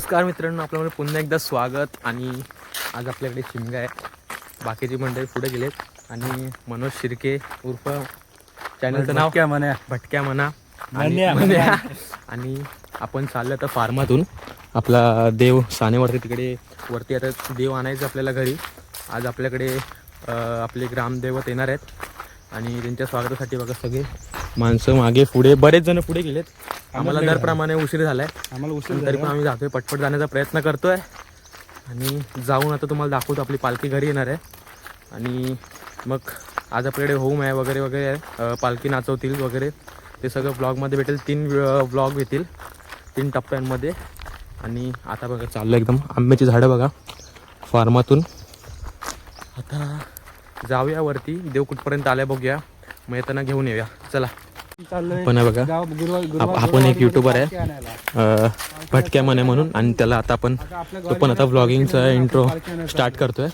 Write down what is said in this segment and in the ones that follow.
नमस्कार मित्रांनो, आपल्यामध्ये पुन्हा एकदा स्वागत. आणि आज आपल्याकडे शिमगा आहे. बाकीची मंडळी पुढे गेलेत आणि मनोज शिर्के उर्फ चॅनलचं नाव भटक्या म्हणा आणि आपण चाललं तर फार्मातून आपला देव सानेवरती तिकडे वरती आता देव आणायचं आपल्याला घरी. आज आपल्याकडे आपले ग्रामदैवत येणार आहेत आणि त्यांच्या स्वागतासाठी बघा सगळे माणसं मागे पुढे बरेच जण पुढे गेलेत. आम्हाला दरप्रमाणे उशीर झालाय, तरी पण आम्ही जातोय, पटपट जाण्याचा प्रयत्न करतोय आणि जाऊन आता तुम्हाला दाखवतो. आपली पालखी घरी येणार आहे आणि मग आज आपल्याकडे होम आहे वगैरे वगैरे आहे, पालखी नाचवतील वगैरे, ते सगळं ब्लॉगमध्ये भेटेल. 3 ब्लॉग येतील 3 टप्प्यांमध्ये. आणि आता बघा चाललं एकदम आंब्याची झाडं बघा फार्मातून. आता जाऊया वरती, देव कुठपर्यंत आल्या बघूया, मग येताना घेऊन येऊया. चला. पण बघा आपण एक युट्यूबर आहे भटक्या मने म्हणून, आणि त्याला आता आपण तो पण आता व्लॉगिंगचा इंट्रो स्टार्ट करतोय.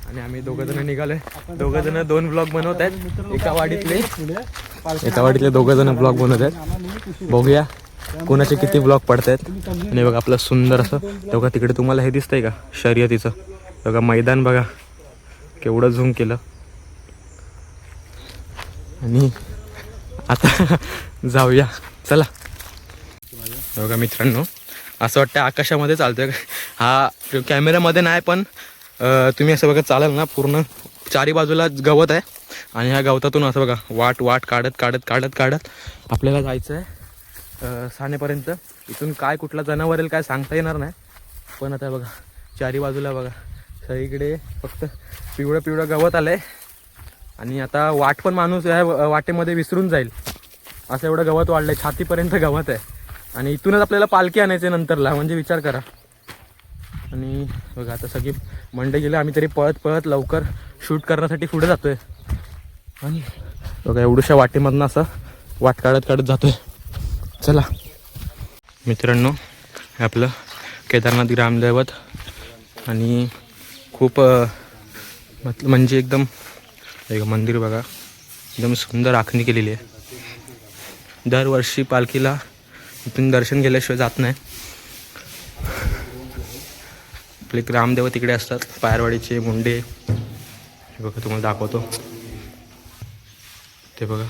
आणि आम्ही दोघंजण निघालोय. दोघंजण 2 ब्लॉग बनवत आहेत. एका वाडीतले दोघंजण ब्लॉग बनवत आहेत. बघूया कोणाचे किती ब्लॉग पडत आहेत. आणि बघा आपलं सुंदर असं बघा तिकडे तुम्हाला हे दिसतंय का शर्यतीचं बघा मैदान, बघा केवढं झूम केलं. आणि आता जाऊया, चला. बघा मित्रांनो, असं वाटतं आकाशामध्ये चालतोय. हा कॅमेऱ्यामध्ये नाही, पण तुम्ही असं बघा चालाल ना, पूर्ण 4ही बाजूला गवत आहे आणि ह्या गवतातून असं बघा वाट काढत आपल्याला जायचं आहे सानेपर्यंत. इथून काय कुठला जनावर येईल काय सांगता येणार नाही, पण आता बघा 4ही बाजूला बघा सगळीकडे फक्त पिवळं गवत आलंय. आणि आता वाट पण माणूस या वाटेमध्ये विसरून जाईल असं एवढं गवत वाढलंय, छातीपर्यंत गवत आहे. आणि इथूनच आपल्याला पालखी आणायची नंतरला, म्हणजे विचार करा. आणि बघा आता सगळी मंडई गेली, आम्ही तरी पळत लवकर शूट करण्यासाठी पुढे जातोय. आणि बघा एवढ्याशा वाटेमधनं असं वाट काढत जातोय. चला मित्रांनो, हे आपलं केदारनाथ ग्रामदैवत आणि खूप म्हणजे एकदम एक मंदिर बघा, एकदम सुंदर आखणी केलेली आहे. दरवर्षी पालखीला इथून दर्शन घेतल्याशिवाय जात नाही. आपले ग्रामदेव तिकडे असतात, पायरवाडीचे मुंडे. हे बघा तुम्हाला दाखवतो, ते बघा.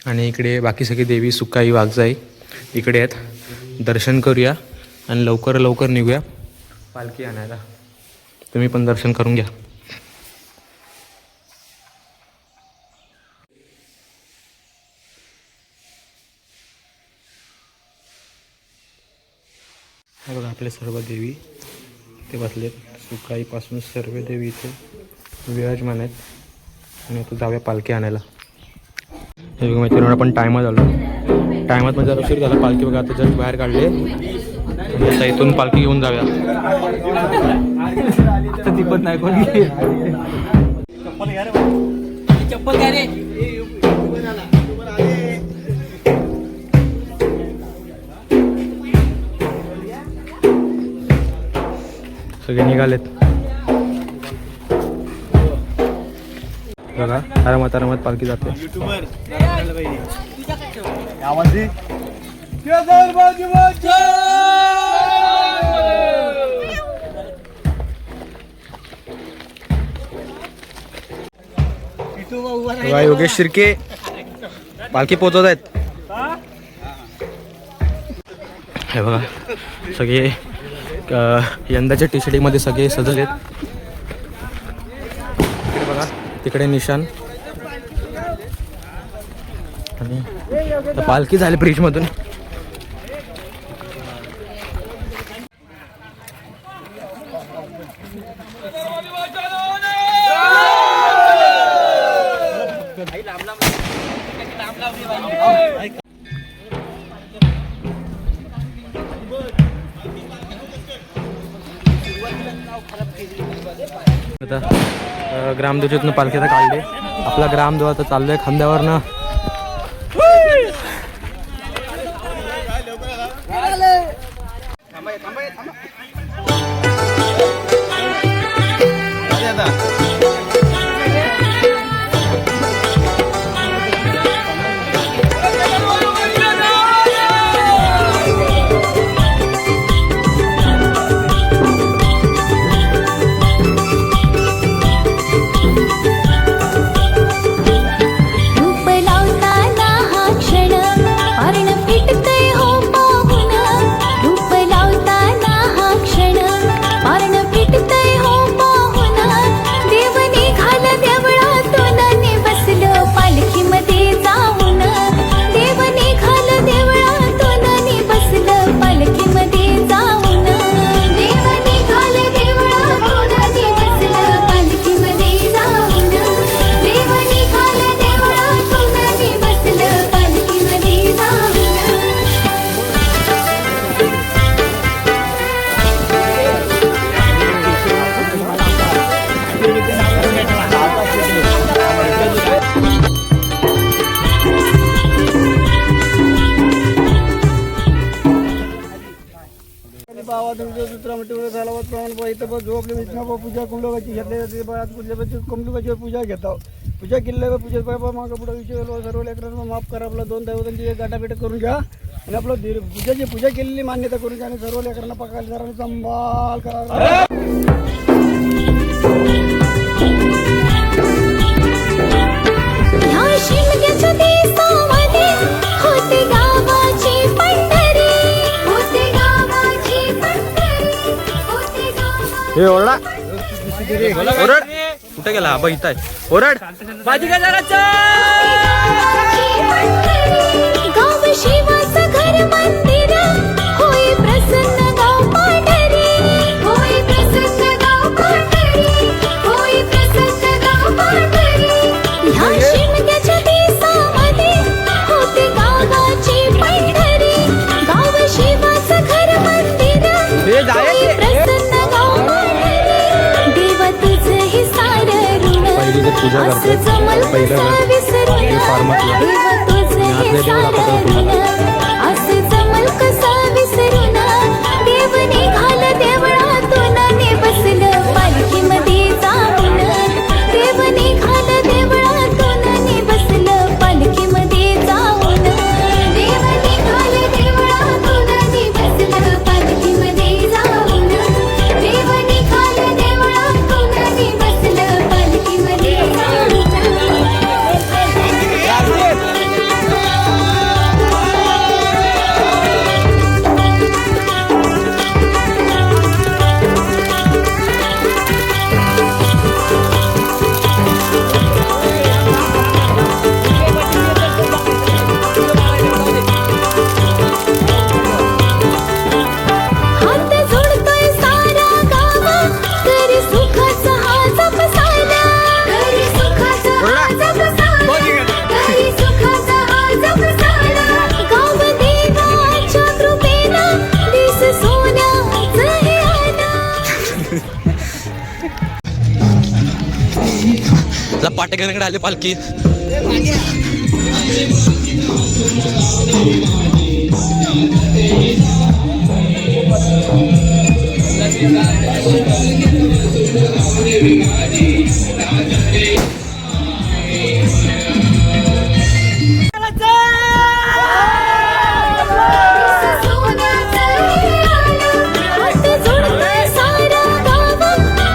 आणि इकडे बाकी सगळी देवी सुकाई वाघजाई इकडे आहेत. दर्शन करूया आणि लवकर निघूया पालखी आणायला. तुम्ही पण दर्शन करून घ्या. हे बघा आपले सर्व देवी ते बसलेत. सुकाईपासून सर्व देवी इथे विराजमान आहेत. आणि आता जाऊया पालखी आणायला. हे बघा मैत्रिणी, आपण टायमात आलो. टायमात म्हणजे जरा उशीर झाला. पालखी बघा आता जस्ट बाहेर काढले. आता इथून पालखी घेऊन जाऊया. दिपत नाही कोणी. चप्पल काय रे, सगळे निघालेत बघा. आरामात पालखी जाते. योगेश शिर्के पालखी पोहोचवत आहेत. हे बघा सगळे यंदाच्या टी-शर्टमध्ये सगळे सजलेत. तिकडे बघा, तिकडे निशान. आणि पालखी झाली ब्रिजमधून. आता ग्रामदेवतेतून पालखी आता काढली. आपला ग्रामदेव आता चाललोय खांद्यावरनं. बाबा तुमच्या दुसरा म्हटलं झाला प्रमाण इथं बस जो आपल्या विष्णू पूजा कुंडोबाची घेतली जाते बाळात कुठल्याची कुंडोबाची पूजा घेतो पूजा केल्यावर पूजेत बाबा मागं पुढे विषय सर्व लेकरांना माफ करा आपला 2 दैवतांची एक गाठाभेट करून घ्या आणि आपलं पूजाची पूजा केलेली मान्यता करून घ्या आणि सर्व लेकरांना पकायला जरा संभाल करा हे ओरडा ओरड कुठे गेला आबा इथं आहे ओरड माझी काय जरा गाव शिवाचं घर मंदिर होय प्रसन्न गाव पांढरी होय प्रसन्न गाव पांढरी होय प्रसन्न गाव पांढरी ह्या शिमग्याच्या दिवसामध्ये होते गावाची पंढरी गाव शिवाचं घर मंदिर होय प्रसन्न गाव पांढरी देव तुझं हे सारं ऋण असं जमल कसं विसरून देव तुझं हे सारं ऋण असं जमल कसं विसरून देव निघाल देवळातून ने बसलं पालखीमध्ये जाऊन देव निघाल देवळातून ने बसलं पालखीमध्ये जाऊन देव निघाल देवळातून ने बसलं पालखीमध्ये जाऊन देव निघाल देवळातून ने बसलं पालखीमध्ये जाऊन हात जोडतोय सारा गाव तरी सुखाचा हा जपसायला तरी सुखाचा हा जपसायला तरी सुखाचा हा जपसायला गाव देवाच्या कृपेनं दिस सोन्याचं हे आलं पाटेकरांकडे आले पालखी हात जोडतोय सारा गाव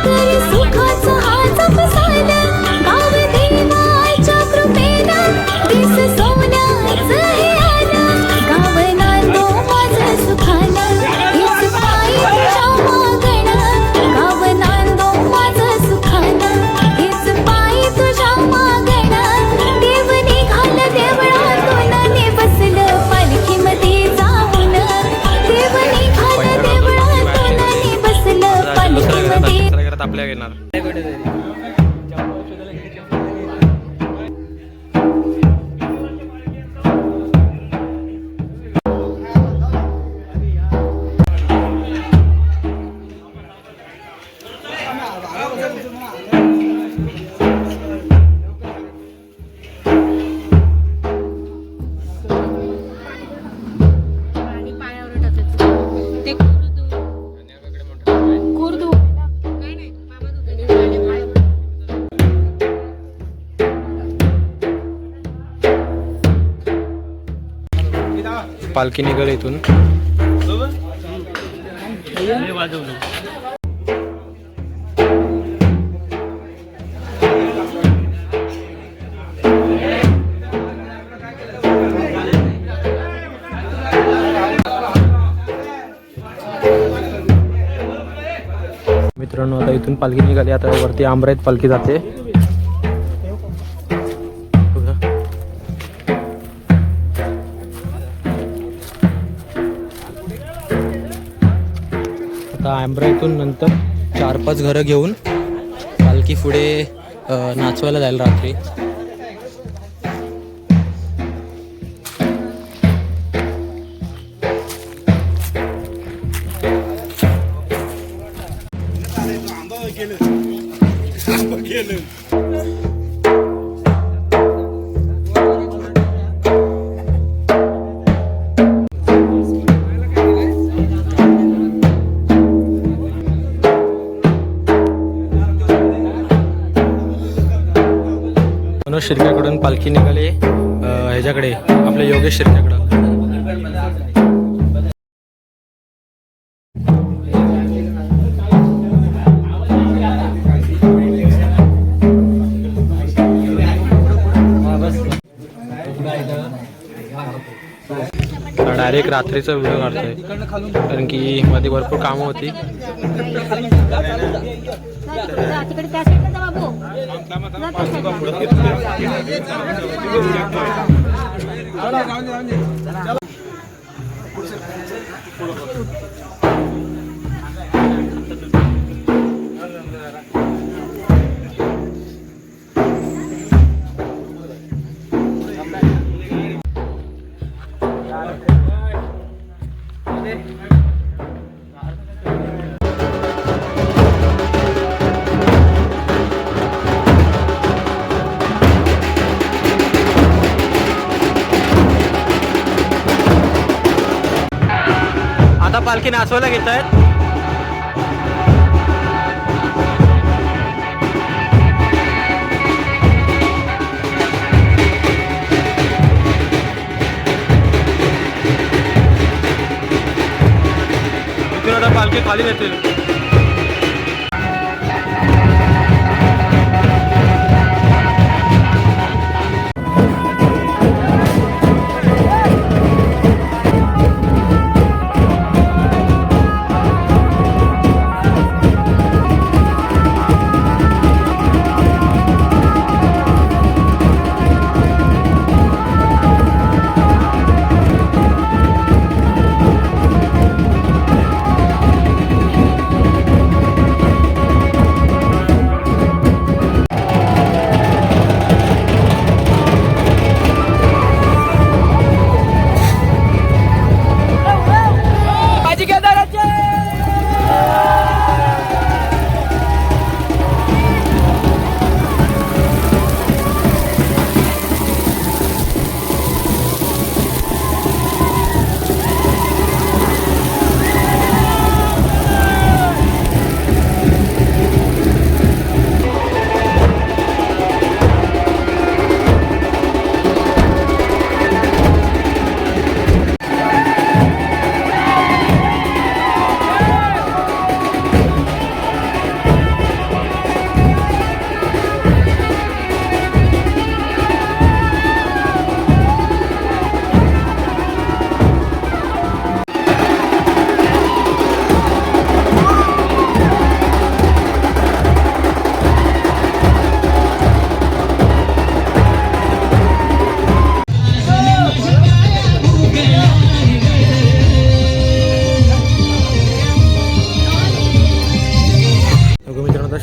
तरी सुखाचा हा जपसायला गाव देवाच्या कृपेनं दिस सोन्याचं हे आलं गाव नांदो माझं सुखानं हेच पायी तुझ्या मागणं गाव नांदो माझं सुखानं हेच पायी तुझ्या मागणं देव निघाल देवळातून ने बसलं पालखीमध्ये जाऊन देव निघाल देवळातून ने बसलं पालखीमध्ये घरात आपल्या येणार आणि पायावर टाकायचं ते कुर्दू नाही नाही बाबा पालखी निघाल इथून मित्रांनो आता इथून पालखी निघाली आता वरती आंब्राईत पालखी जाते आता आंब्राईतून नंतर 4-5 घरं घेऊन पालखी पुढे नाचवायला जाईल रात्री मनोज शिर्केकडून पालखी निघाली ह्याच्याकडे आपल्या योगेश शिर्केकडं. डायरेक्ट रात्रीचा व्हिडिओ काढतोय कारण की मध्ये भरपूर कामं होती. तिकडे त्या साईडला जा बाबू. जा त्या साईडला. आता पालखी नाचवायला घेत आहेत. इथून आता पालखी खाली नेतील.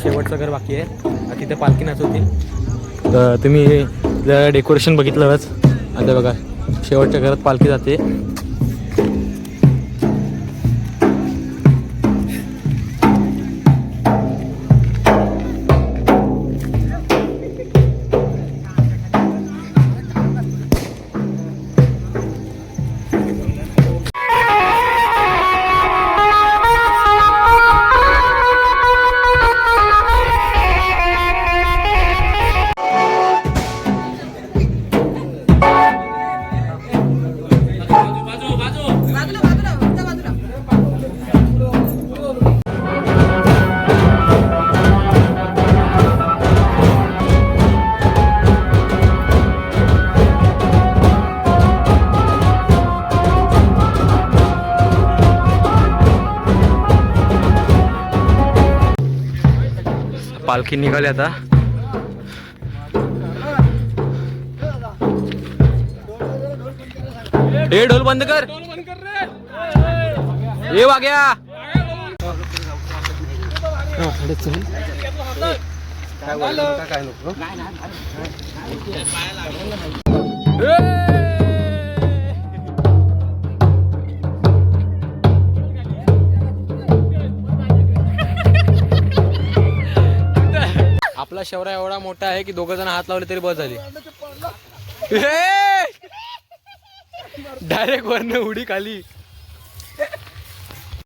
शेवटचं घर बाकी आहे, तिथे पालखी नाचवतील. तर तुम्ही डेकोरेशन बघितलंच. आता बघा शेवटच्या घरात पालखी जाते. पालखी निघाली आता. ए ढोल बंद कर. ये वाग्या. आपला शौर्य एवढा मोठा आहे की दोघ जण हात लावले तरी बस झाली. डायरेक्ट वरनं उडी खाली.